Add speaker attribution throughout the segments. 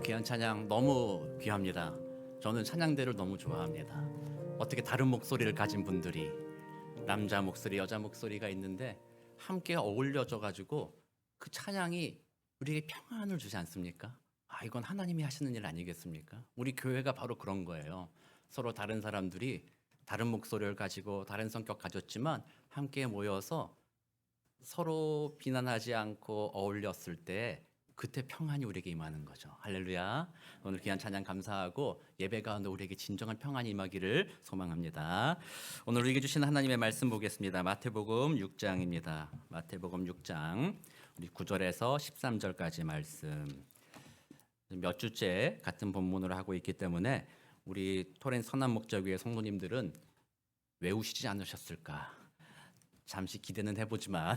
Speaker 1: 귀한 찬양 너무 귀합니다. 저는 찬양대를 너무 좋아합니다. 어떻게 다른 목소리를 가진 분들이 남자 목소리, 여자 목소리가 있는데 함께 어울려져 가지고 그 찬양이 우리에게 평안을 주지 않습니까? 이건 하나님이 하시는 일 아니겠습니까? 우리 교회가 바로 그런 거예요. 서로 다른 사람들이 다른 목소리를 가지고 다른 성격 가졌지만 함께 모여서 서로 비난하지 않고 어울렸을 때 그때 평안이 우리에게 임하는 거죠. 할렐루야. 오늘 귀한 찬양 감사하고 예배 가운데 우리에게 진정한 평안이 임하기를 소망합니다. 오늘 우리에게 주신 하나님의 말씀 보겠습니다. 마태복음 6장입니다. 마태복음 6장 우리 9절에서 13절까지 말씀. 몇 주째 같은 본문으로 하고 있기 때문에 우리 토렌 선한 목자교회 성도님들은 외우시지 않으셨을까? 잠시 기대는 해보지만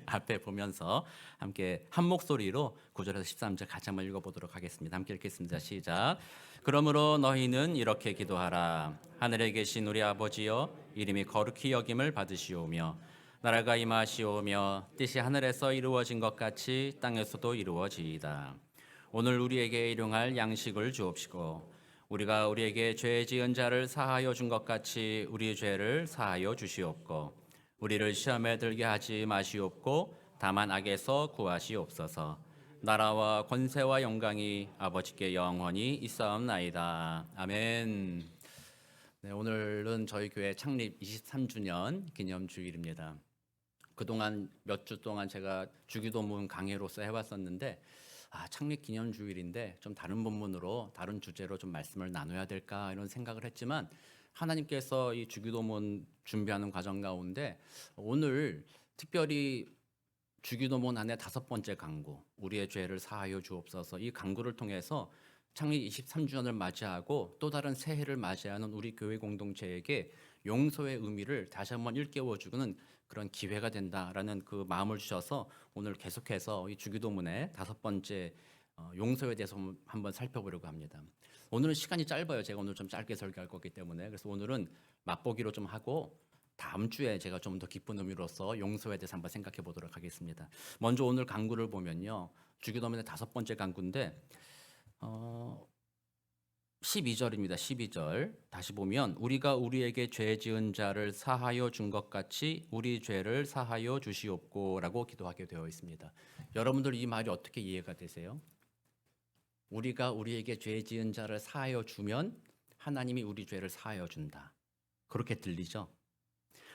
Speaker 1: 앞에 보면서 함께 한 목소리로 9절에서 13절 같이 한번 읽어보도록 하겠습니다. 함께 읽겠습니다. 시작. 그러므로 너희는 이렇게 기도하라. 하늘에 계신 우리 아버지여, 이름이 거룩히 여김을 받으시오며 나라가 임하시오며 뜻이 하늘에서 이루어진 것 같이 땅에서도 이루어지이다. 오늘 우리에게 일용할 양식을 주옵시고 우리가 우리에게 죄 지은 자를 사하여 준 것 같이 우리 죄를 사하여 주시옵고 우리를 시험에 들게 하지 마시옵고 다만 악에서 구하시옵소서. 나라와 권세와 영광이 아버지께 영원히 있사옵나이다. 아멘. 네, 오늘은 저희 교회 창립 23주년 기념주일입니다. 그동안 몇 주 동안 제가 주기도문 강해로서 해왔었는데 창립 기념주일인데 좀 다른 본문으로 다른 주제로 좀 말씀을 나눠야 될까 이런 생각을 했지만 하나님께서 이 주기도문 준비하는 과정 가운데 오늘 특별히 주기도문 안에 5번째 강구 우리의 죄를 사하여 주옵소서 이 강구를 통해서 창립 23주년을 맞이하고 또 다른 새해를 맞이하는 우리 교회 공동체에게 용서의 의미를 다시 한번 일깨워주는 그런 기회가 된다라는 그 마음을 주셔서 오늘 계속해서 이 주기도문의 5번째 용서에 대해서 한번 살펴보려고 합니다. 오늘은 시간이 짧아요. 제가 오늘 좀 짧게 설교할 거기 때문에 그래서 오늘은 맛보기로 좀 하고 다음 주에 제가 좀 더 깊은 의미로서 용서에 대해서 한번 생각해 보도록 하겠습니다. 먼저 오늘 강구를 보면요. 주기도문의 5번째 강구인데 12절입니다. 12절 다시 보면 우리가 우리에게 죄 지은 자를 사하여 준 것 같이 우리 죄를 사하여 주시옵고 라고 기도하게 되어 있습니다. 여러분들 이 말이 어떻게 이해가 되세요? 우리가 우리에게 죄 지은 자를 사하여 주면 하나님이 우리 죄를 사하여 준다. 그렇게 들리죠?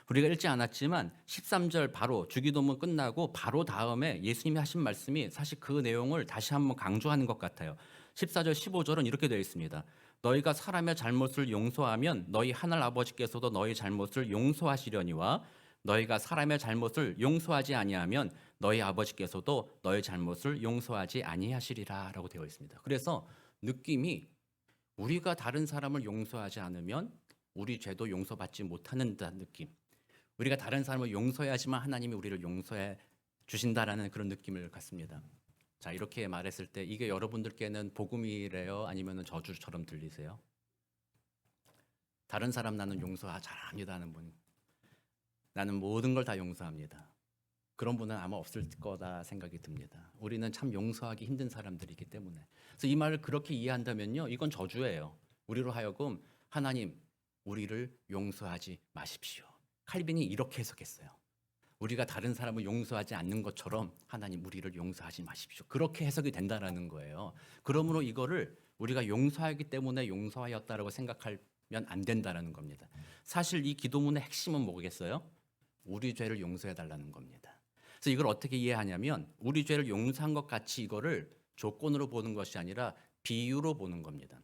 Speaker 1: 우리가 읽지 않았지만 13절 바로 주기도문 끝나고 바로 다음에 예수님이 하신 말씀이 사실 그 내용을 다시 한번 강조하는 것 같아요. 14절 15절은 이렇게 되어 있습니다. 너희가 사람의 잘못을 용서하면 너희 하늘 아버지께서도 너희 잘못을 용서하시려니와 너희가 사람의 잘못을 용서하지 아니하면 너희 아버지께서도 너희 잘못을 용서하지 아니하시리라 라고 되어 있습니다. 그래서 느낌이 우리가 다른 사람을 용서하지 않으면 우리 죄도 용서받지 못하는 듯한 느낌. 우리가 다른 사람을 용서해야지만 하나님이 우리를 용서해 주신다라는 그런 느낌을 갖습니다. 자, 이렇게 말했을 때 이게 여러분들께는 복음이래요? 아니면 저주처럼 들리세요? 다른 사람 나는 용서 잘합니다 하는 분. 나는 모든 걸 다 용서합니다. 그런 분은 아마 없을 거다 생각이 듭니다. 우리는 참 용서하기 힘든 사람들이기 때문에. 그래서 이 말을 그렇게 이해한다면요. 이건 저주예요. 우리로 하여금 하나님, 우리를 용서하지 마십시오. 칼빈이 이렇게 해석했어요. 우리가 다른 사람을 용서하지 않는 것처럼 하나님 우리를 용서하지 마십시오. 그렇게 해석이 된다라는 거예요. 그러므로 이거를 우리가 용서하기 때문에 용서하였다라고 생각하면 안 된다라는 겁니다. 사실 이 기도문의 핵심은 뭐겠어요? 우리 죄를 용서해 달라는 겁니다. 그래서 이걸 어떻게 이해하냐면 우리 죄를 용서한 것 같이 이거를 조건으로 보는 것이 아니라 비유로 보는 겁니다.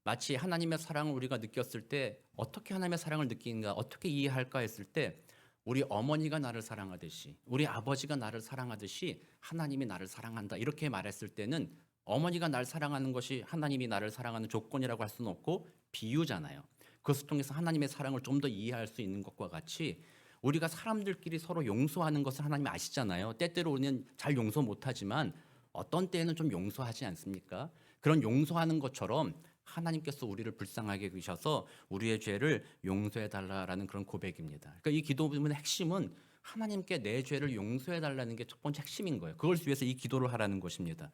Speaker 1: 마치 하나님의 사랑을 우리가 느꼈을 때 어떻게 하나님의 사랑을 느끼는가, 어떻게 이해할까 했을 때 우리 어머니가 나를 사랑하듯이 우리 아버지가 나를 사랑하듯이 하나님이 나를 사랑한다 이렇게 말했을 때는 어머니가 나를 사랑하는 것이 하나님이 나를 사랑하는 조건이라고 할 수는 없고 비유잖아요. 그것을 통해서 하나님의 사랑을 좀 더 이해할 수 있는 것과 같이 우리가 사람들끼리 서로 용서하는 것을 하나님이 아시잖아요. 때때로 우리는 잘 용서 못하지만 어떤 때에는 좀 용서하지 않습니까? 그런 용서하는 것처럼 하나님께서 우리를 불쌍하게 여기셔서 우리의 죄를 용서해 달라라는 그런 고백입니다. 그러니까 이 기도문의 핵심은 하나님께 내 죄를 용서해 달라는 게 첫 번째 핵심인 거예요. 그걸 위해서 이 기도를 하라는 것입니다.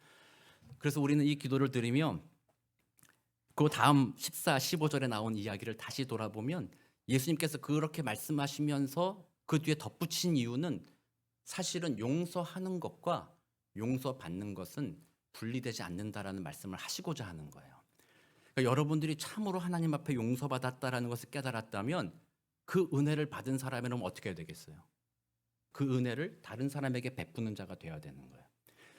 Speaker 1: 그래서 우리는 이 기도를 드리며 그 다음 14, 15절에 나온 이야기를 다시 돌아보면 예수님께서 그렇게 말씀하시면서 그 뒤에 덧붙인 이유는 사실은 용서하는 것과 용서받는 것은 분리되지 않는다라는 말씀을 하시고자 하는 거예요. 그러니까 여러분들이 참으로 하나님 앞에 용서받았다라는 것을 깨달았다면 그 은혜를 받은 사람이라면 어떻게 해야 되겠어요? 그 은혜를 다른 사람에게 베푸는 자가 되어야 되는 거예요.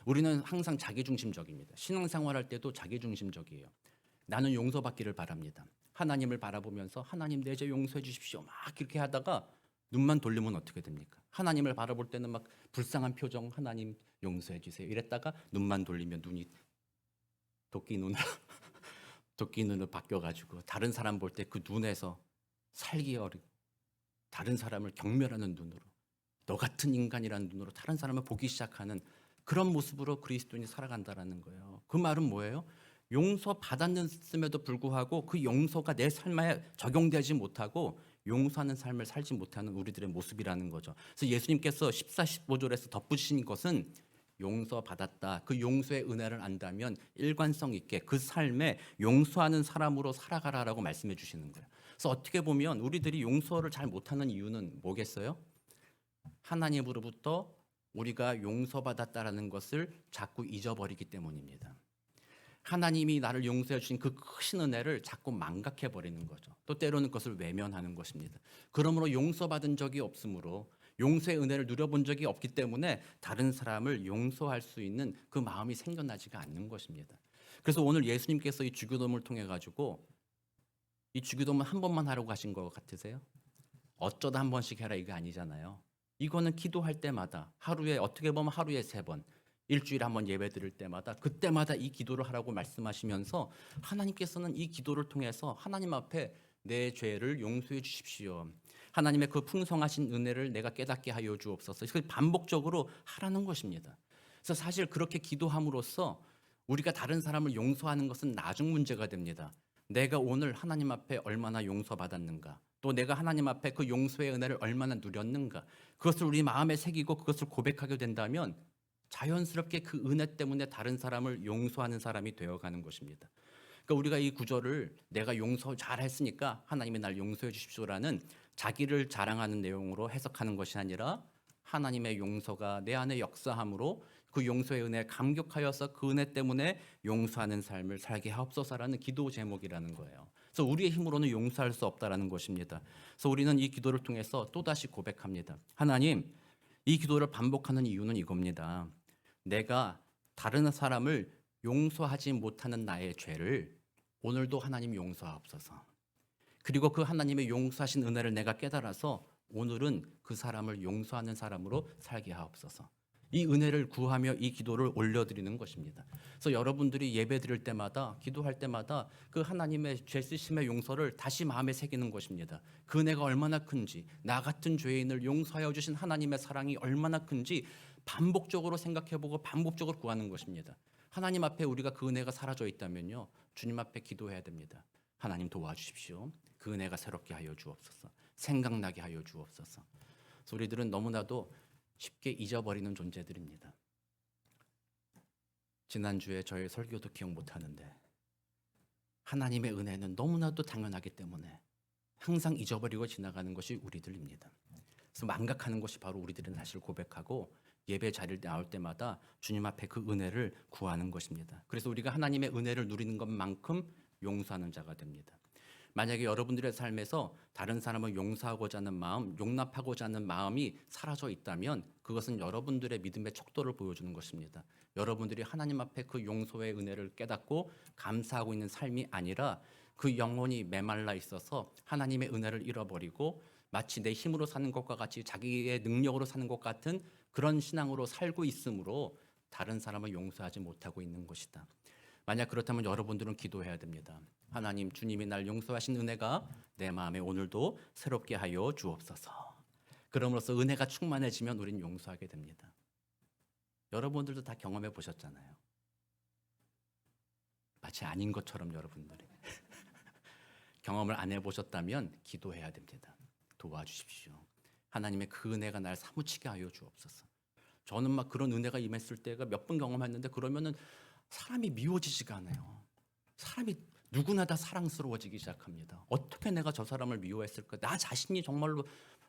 Speaker 1: 우리는 항상 자기중심적입니다. 신앙생활할 때도 자기중심적이에요. 나는 용서받기를 바랍니다. 하나님을 바라보면서 하나님 내 죄 용서해 주십시오. 막 이렇게 하다가 눈만 돌리면 어떻게 됩니까? 하나님을 바라볼 때는 막 불쌍한 표정 하나님 용서해 주세요. 이랬다가 눈만 돌리면 눈이 도끼 눈으로 도끼 눈으로 바뀌어가지고 다른 사람 볼 때 그 눈에서 살기 어린 다른 사람을 경멸하는 눈으로 너 같은 인간이라는 눈으로 다른 사람을 보기 시작하는 그런 모습으로 그리스도인이 살아간다라는 거예요. 그 말은 뭐예요? 용서 받았음에도 불구하고 그 용서가 내 삶에 적용되지 못하고 용서하는 삶을 살지 못하는 우리들의 모습이라는 거죠. 그래서 예수님께서 14, 15절에서 덧붙이신 것은 용서받았다. 그 용서의 은혜를 안다면 일관성 있게 그 삶에 용서하는 사람으로 살아가라라고 말씀해 주시는 거예요. 그래서 어떻게 보면 우리들이 용서를 잘 못하는 이유는 뭐겠어요? 하나님으로부터 우리가 용서받았다라는 것을 자꾸 잊어버리기 때문입니다. 하나님이 나를 용서해 주신 그 크신 은혜를 자꾸 망각해 버리는 거죠. 또 때로는 그것을 외면하는 것입니다. 그러므로 용서받은 적이 없으므로 용서의 은혜를 누려본 적이 없기 때문에 다른 사람을 용서할 수 있는 그 마음이 생겨나지가 않는 것입니다. 그래서 오늘 예수님께서 이 주기도문을 통해 가지고 이 주기도문 한 번만 하라고 하신 것 같으세요? 어쩌다 한 번씩 해라 이게 아니잖아요. 이거는 기도할 때마다 하루에 어떻게 보면 하루에 3번 일주일에 한 번 예배 드릴 때마다 그때마다 이 기도를 하라고 말씀하시면서 하나님께서는 이 기도를 통해서 하나님 앞에 내 죄를 용서해 주십시오. 하나님의 그 풍성하신 은혜를 내가 깨닫게 하여 주옵소서. 그걸 반복적으로 하라는 것입니다. 그래서 사실 그렇게 기도함으로써 우리가 다른 사람을 용서하는 것은 나중 문제가 됩니다. 내가 오늘 하나님 앞에 얼마나 용서받았는가, 또 내가 하나님 앞에 그 용서의 은혜를 얼마나 누렸는가, 그것을 우리 마음에 새기고 그것을 고백하게 된다면 자연스럽게 그 은혜 때문에 다른 사람을 용서하는 사람이 되어가는 것입니다. 그러니까 우리가 이 구절을 내가 용서 잘 했으니까 하나님이 날 용서해 주십시오라는 자기를 자랑하는 내용으로 해석하는 것이 아니라 하나님의 용서가 내 안에 역사함으로 그 용서의 은혜에 감격하여서 그 은혜 때문에 용서하는 삶을 살게 하옵소서라는 기도 제목이라는 거예요. 그래서 우리의 힘으로는 용서할 수 없다라는 것입니다. 그래서 우리는 이 기도를 통해서 또다시 고백합니다. 하나님, 이 기도를 반복하는 이유는 이겁니다. 내가 다른 사람을 용서하지 못하는 나의 죄를 오늘도 하나님 용서하옵소서. 그리고 그 하나님의 용서하신 은혜를 내가 깨달아서 오늘은 그 사람을 용서하는 사람으로 살게 하옵소서. 이 은혜를 구하며 이 기도를 올려드리는 것입니다. 그래서 여러분들이 예배 드릴 때마다 기도할 때마다 그 하나님의 죄 쓰심의 용서를 다시 마음에 새기는 것입니다. 그 은혜가 얼마나 큰지, 나 같은 죄인을 용서하여 주신 하나님의 사랑이 얼마나 큰지 반복적으로 생각해보고 반복적으로 구하는 것입니다. 하나님 앞에 우리가 그 은혜가 사라져 있다면요, 주님 앞에 기도해야 됩니다. 하나님 도와주십시오. 그 은혜가 새롭게 하여 주옵소서. 생각나게 하여 주옵소서. 그래서 우리들은 너무나도 쉽게 잊어버리는 존재들입니다. 지난주에 저의 설교도 기억 못하는데 하나님의 은혜는 너무나도 당연하기 때문에 항상 잊어버리고 지나가는 것이 우리들입니다. 그래서 망각하는 것이 바로 우리들은 사실 고백하고 예배 자리를 나올 때마다 주님 앞에 그 은혜를 구하는 것입니다. 그래서 우리가 하나님의 은혜를 누리는 것만큼 용서하는 자가 됩니다. 만약에 여러분들의 삶에서 다른 사람을 용서하고자 하는 마음, 용납하고자 하는 마음이 사라져 있다면 그것은 여러분들의 믿음의 척도를 보여주는 것입니다. 여러분들이 하나님 앞에 그 용서의 은혜를 깨닫고 감사하고 있는 삶이 아니라 그 영혼이 메말라 있어서 하나님의 은혜를 잃어버리고 마치 내 힘으로 사는 것과 같이 자기의 능력으로 사는 것 같은 그런 신앙으로 살고 있으므로 다른 사람을 용서하지 못하고 있는 것이다. 만약 그렇다면 여러분들은 기도해야 됩니다. 하나님, 주님이 날 용서하신 은혜가 내 마음에 오늘도 새롭게 하여 주옵소서. 그럼으로써 은혜가 충만해지면 우리는 용서하게 됩니다. 여러분들도 다 경험해 보셨잖아요. 마치 아닌 것처럼 여러분들이 경험을 안 해보셨다면 기도해야 됩니다. 도와주십시오. 하나님의 그 은혜가 날 사무치게 하여 주옵소서. 저는 막 그런 은혜가 임했을 때가 몇 번 경험했는데 그러면은 사람이 미워지지가 않아요. 사람이 누구나 다 사랑스러워지기 시작합니다. 어떻게 내가 저 사람을 미워했을까? 나 자신이 정말로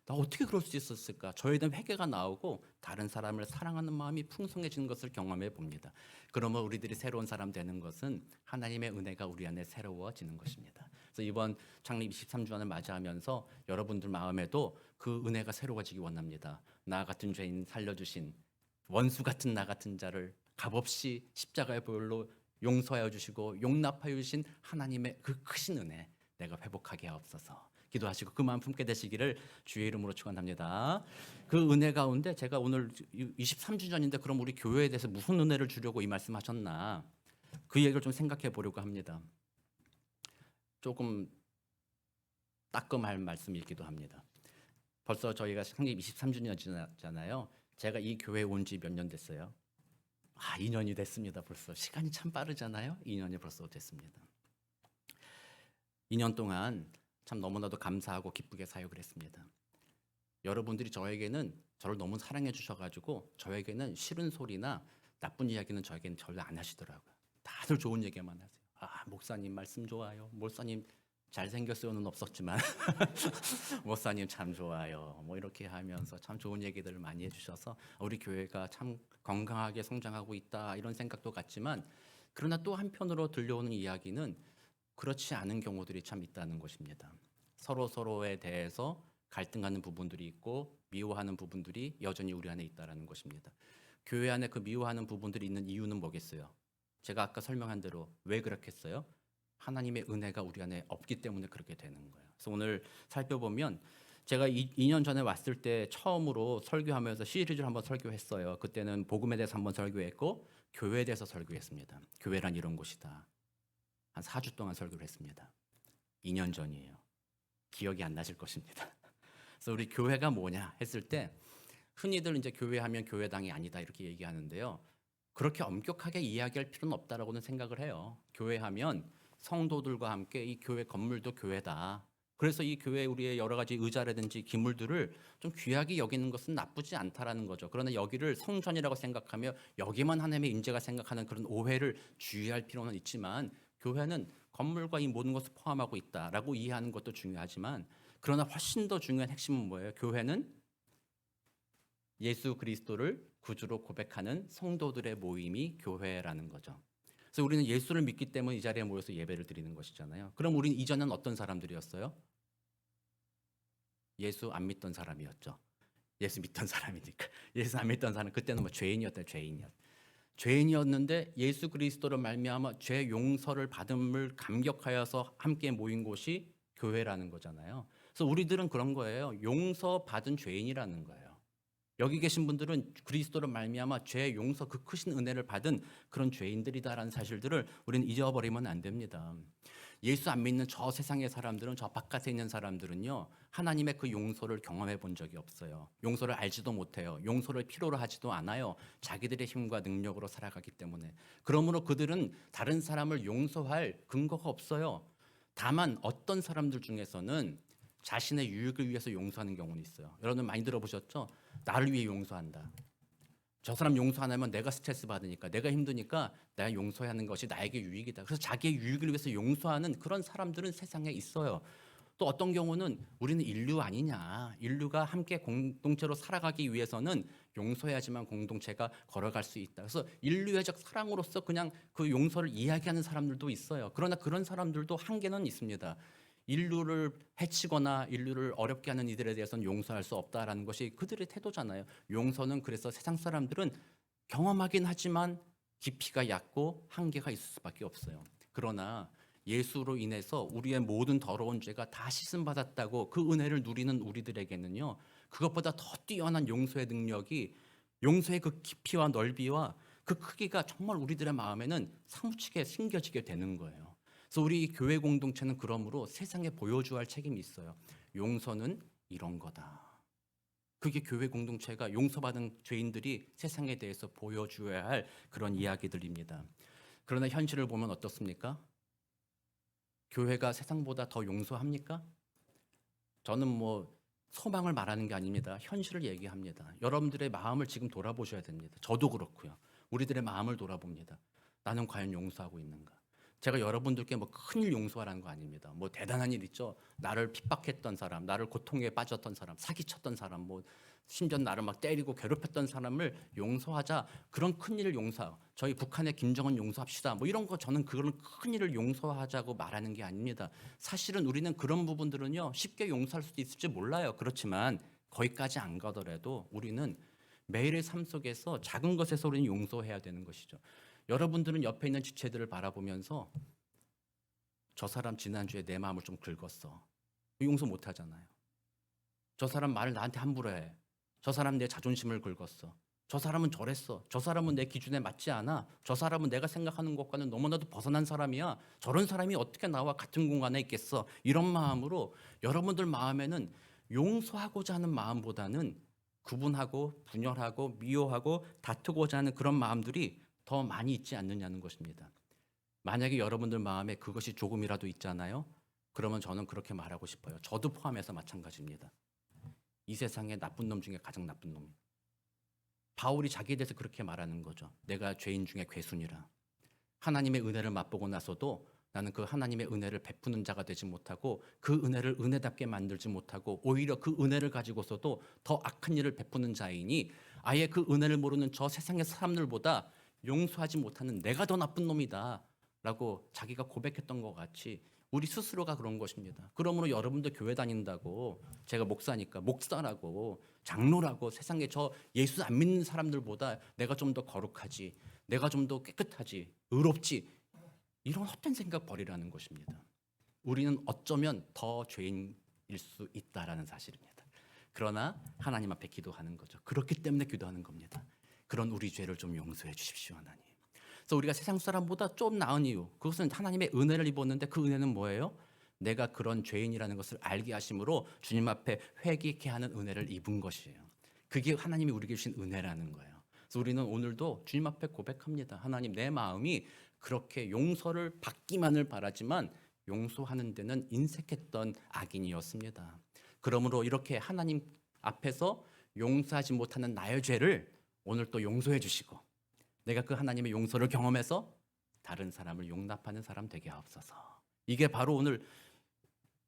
Speaker 1: 나 어떻게 그럴 수 있었을까? 저에 대한 회개가 나오고 다른 사람을 사랑하는 마음이 풍성해지는 것을 경험해 봅니다. 그러면 우리들이 새로운 사람 되는 것은 하나님의 은혜가 우리 안에 새로워지는 것입니다. 그래서 이번 창립 23주년을 맞이하면서 여러분들 마음에도 그 은혜가 새로워지기 원합니다. 나 같은 죄인 살려주신 원수 같은 나 같은 자를 값없이 십자가의 보혈로 용서하여 주시고 용납하여 주신 하나님의 그 크신 은혜 내가 회복하게 하옵소서. 기도하시고 그 마음 품게 되시기를 주의 이름으로 축원합니다. 그 은혜 가운데 제가 오늘 23주년인데 그럼 우리 교회에 대해서 무슨 은혜를 주려고 이 말씀하셨나 그 얘기를 좀 생각해 보려고 합니다. 조금 따끔할 말씀이기도 합니다. 벌써 저희가 창립 23주년이잖아요. 제가 이 교회에 온 지 몇 년 됐어요? 2년이 됐습니다. 벌써 시간이 참 빠르잖아요. 2년이 벌써 됐습니다. 2년 동안 참 너무나도 감사하고 기쁘게 사역을 했습니다. 여러분들이 저에게는 저를 너무 사랑해 주셔가지고 저에게는 싫은 소리나 나쁜 이야기는 저에게는 절대 안 하시더라고요. 다들 좋은 얘기만 하세요. 목사님 말씀 좋아요. 목사님 잘생겼어요는 없었지만 목사님 참 좋아요. 뭐 이렇게 하면서 참 좋은 얘기들을 많이 해주셔서 우리 교회가 참 건강하게 성장하고 있다 이런 생각도 같지만 그러나 또 한편으로 들려오는 이야기는 그렇지 않은 경우들이 참 있다는 것입니다. 서로에 대해서 갈등하는 부분들이 있고 미워하는 부분들이 여전히 우리 안에 있다는 것입니다. 교회 안에 그 미워하는 부분들이 있는 이유는 뭐겠어요? 제가 아까 설명한 대로 왜 그렇겠어요? 하나님의 은혜가 우리 안에 없기 때문에 그렇게 되는 거예요. 그래서 오늘 살펴보면 제가 2년 전에 왔을 때 처음으로 설교하면서 시리즈를 한번 설교했어요. 그때는 복음에 대해서 한번 설교했고 교회에 대해서 설교했습니다. 교회란 이런 곳이다. 한 4주 동안 설교를 했습니다. 2년 전이에요. 기억이 안 나실 것입니다. 그래서 우리 교회가 뭐냐 했을 때 흔히들 이제 교회 하면 교회당이 아니다 이렇게 얘기하는데요. 그렇게 엄격하게 이야기할 필요는 없다라고는 생각을 해요. 교회 하면 성도들과 함께 이 교회 건물도 교회다. 그래서 이 교회 우리의 여러 가지 의자라든지 기물들을 좀 귀하게 여기는 것은 나쁘지 않다라는 거죠. 그러나 여기를 성전이라고 생각하며 여기만 하나님의 인재가 생각하는 그런 오해를 주의할 필요는 있지만 교회는 건물과 이 모든 것을 포함하고 있다라고 이해하는 것도 중요하지만 그러나 훨씬 더 중요한 핵심은 뭐예요? 교회는 예수 그리스도를 구주로 고백하는 성도들의 모임이 교회라는 거죠. 그래서 우리는 예수를 믿기 때문에 이 자리에 모여서 예배를 드리는 것이잖아요. 그럼 우리는 이전에는 어떤 사람들이었어요? 예수 안 믿던 사람이었죠. 예수 믿던 사람이니까. 예수 안 믿던 사람 그때는 뭐 죄인이었다. 죄인이었는데 예수 그리스도로 말미암아 죄 용서를 받음을 감격하여서 함께 모인 곳이 교회라는 거잖아요. 그래서 우리들은 그런 거예요. 용서받은 죄인이라는 거예요. 여기 계신 분들은 그리스도로 말미암아 죄 용서 그 크신 은혜를 받은 그런 죄인들이다라는 사실들을 우리는 잊어버리면 안 됩니다. 예수 안 믿는 저 세상의 사람들은 저 바깥에 있는 사람들은요. 하나님의 그 용서를 경험해 본 적이 없어요. 용서를 알지도 못해요. 용서를 필요로 하지도 않아요. 자기들의 힘과 능력으로 살아가기 때문에. 그러므로 그들은 다른 사람을 용서할 근거가 없어요. 다만 어떤 사람들 중에서는 자신의 유익을 위해서 용서하는 경우는 있어요. 여러분 많이 들어보셨죠? 나를 위해 용서한다. 저 사람 용서 안 하면 내가 스트레스 받으니까 내가 힘드니까 내가 용서해야 하는 것이 나에게 유익이다. 그래서 자기의 유익을 위해서 용서하는 그런 사람들은 세상에 있어요. 또 어떤 경우는 우리는 인류 아니냐. 인류가 함께 공동체로 살아가기 위해서는 용서해야지만 공동체가 걸어갈 수 있다. 그래서 인류애적 사랑으로서 그냥 그 용서를 이야기하는 사람들도 있어요. 그러나 그런 사람들도 한계는 있습니다. 인류를 해치거나 인류를 어렵게 하는 이들에 대해서는 용서할 수 없다라는 것이 그들의 태도잖아요. 용서는 그래서 세상 사람들은 경험하긴 하지만 깊이가 얕고 한계가 있을 수밖에 없어요. 그러나 예수로 인해서 우리의 모든 더러운 죄가 다 씻음받았다고 그 은혜를 누리는 우리들에게는요. 그것보다 더 뛰어난 용서의 능력이 용서의 그 깊이와 넓이와 그 크기가 정말 우리들의 마음에는 사무치게 심겨지게 되는 거예요. 그래서 우리 교회 공동체는 그러므로 세상에 보여줘야 할 책임이 있어요. 용서는 이런 거다. 그게 교회 공동체가 용서받은 죄인들이 세상에 대해서 보여줘야 할 그런 이야기들입니다. 그러나 현실을 보면 어떻습니까? 교회가 세상보다 더 용서합니까? 저는 뭐 소망을 말하는 게 아닙니다. 현실을 얘기합니다. 여러분들의 마음을 지금 돌아보셔야 됩니다. 저도 그렇고요. 우리들의 마음을 돌아봅니다. 나는 과연 용서하고 있는가? 제가 여러분들께 뭐 큰일 용서하라는 거 아닙니다. 뭐 대단한 일 있죠. 나를 핍박했던 사람, 나를 고통에 빠졌던 사람, 사기쳤던 사람, 뭐 심지어 나를 막 때리고 괴롭혔던 사람을 용서하자. 그런 큰일을 저희 북한의 김정은 용서합시다. 뭐 이런 거 저는 그런 큰일을 용서하자고 말하는 게 아닙니다. 사실은 우리는 그런 부분들은요 쉽게 용서할 수도 있을지 몰라요. 그렇지만 거기까지 안 가더라도 우리는 매일의 삶 속에서 작은 것에서 우리는 용서해야 되는 것이죠. 여러분들은 옆에 있는 지체들을 바라보면서 저 사람 지난주에 내 마음을 좀 긁었어. 용서 못 하잖아요. 저 사람 말을 나한테 함부로 해. 저 사람 내 자존심을 긁었어. 저 사람은 저랬어. 저 사람은 내 기준에 맞지 않아. 저 사람은 내가 생각하는 것과는 너무나도 벗어난 사람이야. 저런 사람이 어떻게 나와 같은 공간에 있겠어. 이런 마음으로 여러분들 마음에는 용서하고자 하는 마음보다는 구분하고 분열하고 미워하고 다투고자 하는 그런 마음들이 더 많이 있지 않느냐는 것입니다. 만약에 여러분들 마음에 그것이 조금이라도 있잖아요. 그러면 저는 그렇게 말하고 싶어요. 저도 포함해서 마찬가지입니다. 이 세상에 나쁜 놈 중에 가장 나쁜 놈. 바울이 자기에 대해서 그렇게 말하는 거죠. 내가 죄인 중에 괴순이라. 하나님의 은혜를 맛보고 나서도 나는 그 하나님의 은혜를 베푸는 자가 되지 못하고 그 은혜를 은혜답게 만들지 못하고 오히려 그 은혜를 가지고서도 더 악한 일을 베푸는 자이니 아예 그 은혜를 모르는 저 세상의 사람들보다 용서하지 못하는 내가 더 나쁜 놈이다 라고 자기가 고백했던 것 같이 우리 스스로가 그런 것입니다. 그러므로 여러분들 교회 다닌다고 제가 목사니까 목사라고 장로라고 세상에 저 예수 안 믿는 사람들보다 내가 좀 더 거룩하지, 내가 좀 더 깨끗하지, 의롭지, 이런 헛된 생각 버리라는 것입니다. 우리는 어쩌면 더 죄인일 수 있다라는 사실입니다. 그러나 하나님 앞에 기도하는 거죠. 그렇기 때문에 기도하는 겁니다. 그런 우리 죄를 좀 용서해 주십시오, 하나님. 그래서 우리가 세상 사람보다 좀 나은 이유, 그것은 하나님의 은혜를 입었는데 그 은혜는 뭐예요? 내가 그런 죄인이라는 것을 알게 하심으로 주님 앞에 회개케 하는 은혜를 입은 것이에요. 그게 하나님이 우리에게 주신 은혜라는 거예요. 그래서 우리는 오늘도 주님 앞에 고백합니다. 하나님, 내 마음이 그렇게 용서를 받기만을 바라지만 용서하는 데는 인색했던 악인이었습니다. 그러므로 이렇게 하나님 앞에서 용서하지 못하는 나의 죄를 오늘 또 용서해 주시고 내가 그 하나님의 용서를 경험해서 다른 사람을 용납하는 사람 되게 하옵소서. 이게 바로 오늘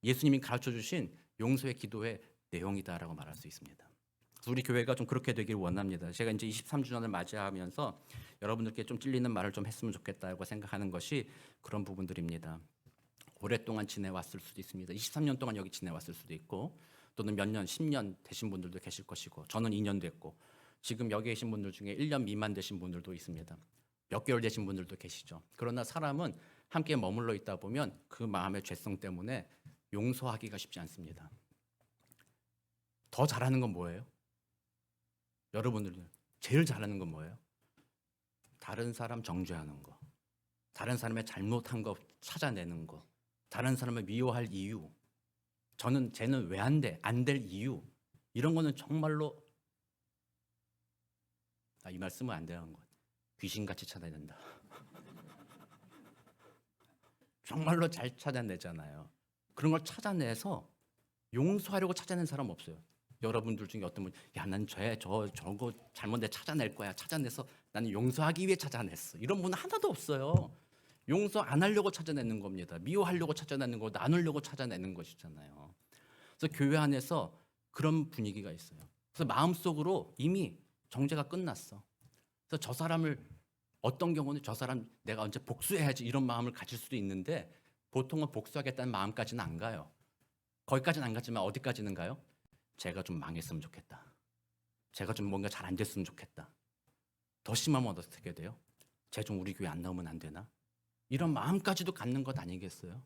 Speaker 1: 예수님이 가르쳐 주신 용서의 기도의 내용이다라고 말할 수 있습니다. 그래서 우리 교회가 좀 그렇게 되길 원합니다. 제가 이제 23주년을 맞이하면서 여러분들께 좀 찔리는 말을 좀 했으면 좋겠다고 생각하는 것이 그런 부분들입니다. 오랫동안 지내왔을 수도 있습니다. 23년 동안 여기 지내왔을 수도 있고 또는 몇 년, 10년 되신 분들도 계실 것이고 저는 2년 됐고 지금 여기 계신 분들 중에 1년 미만 되신 분들도 있습니다. 몇 개월 되신 분들도 계시죠. 그러나 사람은 함께 머물러 있다 보면 그 마음의 죄성 때문에 용서하기가 쉽지 않습니다. 더 잘하는 건 뭐예요? 여러분들 제일 잘하는 건 뭐예요? 다른 사람 정죄하는 거, 다른 사람의 잘못한 거 찾아내는 거, 다른 사람을 미워할 이유, 쟤는 왜 안 돼? 안 될 이유, 이런 거는 정말로 이 말씀은 안 되는 것. 귀신같이 찾아낸다. 정말로 잘 찾아내잖아요. 그런 걸 찾아내서 용서하려고 찾아낸 사람 없어요. 여러분들 중에 어떤 분, 난 저거 잘못 내 찾아낼 거야. 찾아내서 나는 용서하기 위해 찾아냈어. 이런 분은 하나도 없어요. 용서 안 하려고 찾아내는 겁니다. 미워하려고 찾아내는 거, 나누려고 찾아내는 것이잖아요. 그래서 교회 안에서 그런 분위기가 있어요. 그래서 마음속으로 이미 정죄가 끝났어. 그래서 저 사람을 어떤 경우는 저 사람 내가 언제 복수해야지 이런 마음을 가질 수도 있는데 보통은 복수하겠다는 마음까지는 안 가요. 거기까지는 안 가지만 어디까지는 가요? 제가 좀 망했으면 좋겠다. 제가 좀 뭔가 잘 안 됐으면 좋겠다. 더 심하면 어떻게 돼요? 쟤 좀 우리 교회 안 나오면 안 되나? 이런 마음까지도 갖는 것 아니겠어요?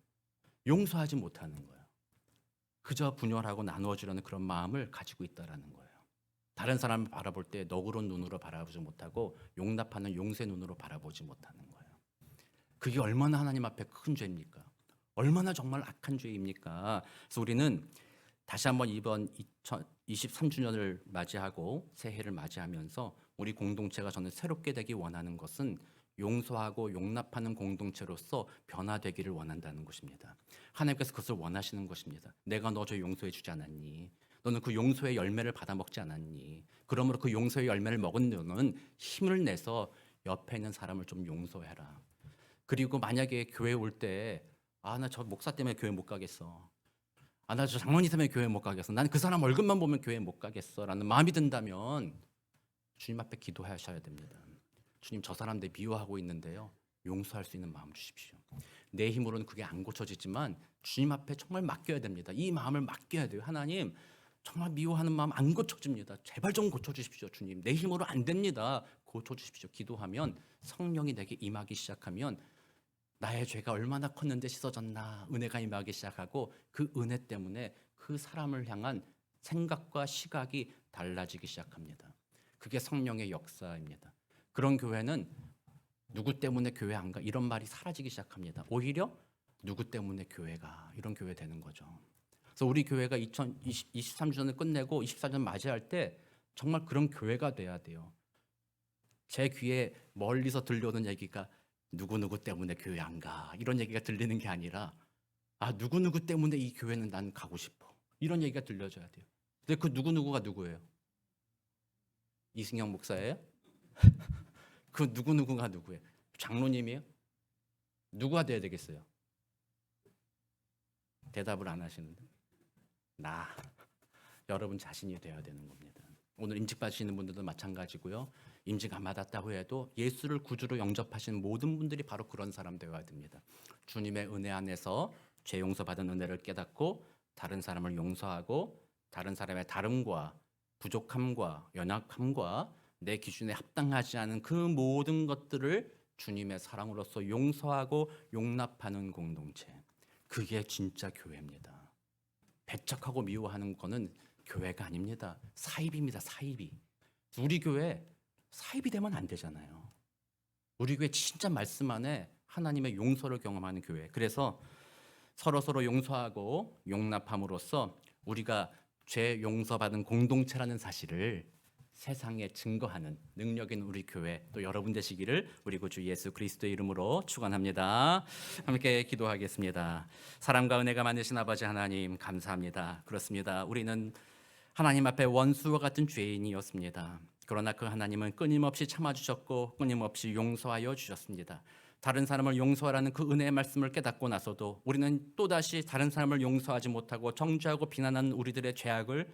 Speaker 1: 용서하지 못하는 거예요. 그저 분열하고 나누어주려는 그런 마음을 가지고 있다라는 거예요. 다른 사람을 바라볼 때 너그러운 눈으로 바라보지 못하고 용납하는 용서의 눈으로 바라보지 못하는 거예요. 그게 얼마나 하나님 앞에 큰 죄입니까? 얼마나 정말 악한 죄입니까? 그래서 우리는 다시 한번 이번 2023주년을 맞이하고 새해를 맞이하면서 우리 공동체가 저는 새롭게 되기 원하는 것은 용서하고 용납하는 공동체로서 변화되기를 원한다는 것입니다. 하나님께서 그것을 원하시는 것입니다. 내가 너 저 용서해 주지 않았니? 너는 그 용서의 열매를 받아 먹지 않았니? 그러므로 그 용서의 열매를 먹은 너는 힘을 내서 옆에 있는 사람을 좀 용서해라. 그리고 만약에 교회 올 때 나 저 목사 때문에 교회 못 가겠어. 나 저 장로님 때문에 교회 못 가겠어. 난 그 사람 얼굴만 보면 교회 못 가겠어. 라는 마음이 든다면 주님 앞에 기도하셔야 됩니다. 주님, 저 사람 내 미워하고 있는데요, 용서할 수 있는 마음 주십시오. 내 힘으로는 그게 안 고쳐지지만 주님 앞에 정말 맡겨야 됩니다. 이 마음을 맡겨야 돼요. 하나님, 정말 미워하는 마음 안 고쳐집니다. 제발 좀 고쳐주십시오. 주님, 내 힘으로 안 됩니다. 고쳐주십시오. 기도하면 성령이 내게 임하기 시작하면 나의 죄가 얼마나 컸는데 씻어졌나 은혜가 임하기 시작하고, 그 은혜 때문에 그 사람을 향한 생각과 시각이 달라지기 시작합니다. 그게 성령의 역사입니다. 그런 교회는 누구 때문에 교회 안 가? 이런 말이 사라지기 시작합니다. 오히려 누구 때문에 교회가? 이런 교회 되는 거죠. 그래서 우리 교회가 2023주년을 끝내고 24년 맞이할 때 정말 그런 교회가 돼야 돼요. 제 귀에 멀리서 들려오는 얘기가 누구누구 때문에 교회 안 가? 이런 얘기가 들리는 게 아니라 누구누구 때문에 이 교회는 난 가고 싶어. 이런 얘기가 들려줘야 돼요. 근데 그 누구누구가 누구예요? 이승영 목사예요? 그 누구누구가 누구예요? 장로님이에요? 누구가 돼야 되겠어요? 대답을 안 하시는데. 여러분 자신이 되어야 되는 겁니다. 오늘 임직 받으시는 분들도 마찬가지고요. 임직 안 받았다고 해도 예수를 구주로 영접하시는 모든 분들이 바로 그런 사람 되어야 됩니다. 주님의 은혜 안에서 죄 용서받은 은혜를 깨닫고 다른 사람을 용서하고 다른 사람의 다름과 부족함과 연약함과 내 기준에 합당하지 않은 그 모든 것들을 주님의 사랑으로서 용서하고 용납하는 공동체. 그게 진짜 교회입니다. 배척하고 미워하는 거는 교회가 아닙니다. 사입입니다. 사입이. 우리 교회 사입이 되면 안 되잖아요. 우리 교회 진짜 말씀 안에 하나님의 용서를 경험하는 교회. 그래서 서로 용서하고 용납함으로써 우리가 죄 용서받은 공동체라는 사실을 세상에 증거하는 능력 있는 우리 교회, 또 여러분 되시기를 우리 구주 예수 그리스도의 이름으로 축원합니다. 함께 기도하겠습니다. 사랑과 은혜가 많으신 아버지 하나님, 감사합니다. 그렇습니다. 우리는 하나님 앞에 원수와 같은 죄인이었습니다. 그러나 그 하나님은 끊임없이 참아주셨고 끊임없이 용서하여 주셨습니다. 다른 사람을 용서하라는 그 은혜의 말씀을 깨닫고 나서도 우리는 또다시 다른 사람을 용서하지 못하고 정죄하고 비난하는 우리들의 죄악을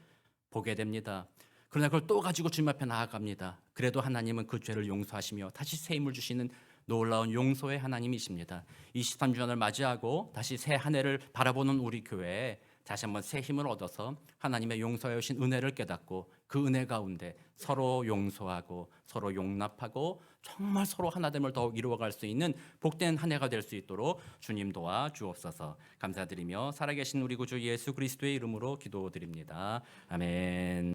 Speaker 1: 보게 됩니다. 그러나 그걸 또 가지고 주님 앞에 나아갑니다. 그래도 하나님은 그 죄를 용서하시며 다시 새 힘을 주시는 놀라운 용서의 하나님이십니다. 23주년을 맞이하고 다시 새 한 해를 바라보는 우리 교회에 다시 한번 새 힘을 얻어서 하나님의 용서해 오신 은혜를 깨닫고 그 은혜 가운데 서로 용서하고 서로 용납하고 정말 서로 하나됨을 더욱 이루어갈 수 있는 복된 한 해가 될 수 있도록 주님 도와 주옵소서. 감사드리며 살아계신 우리 구주 예수 그리스도의 이름으로 기도드립니다. 아멘.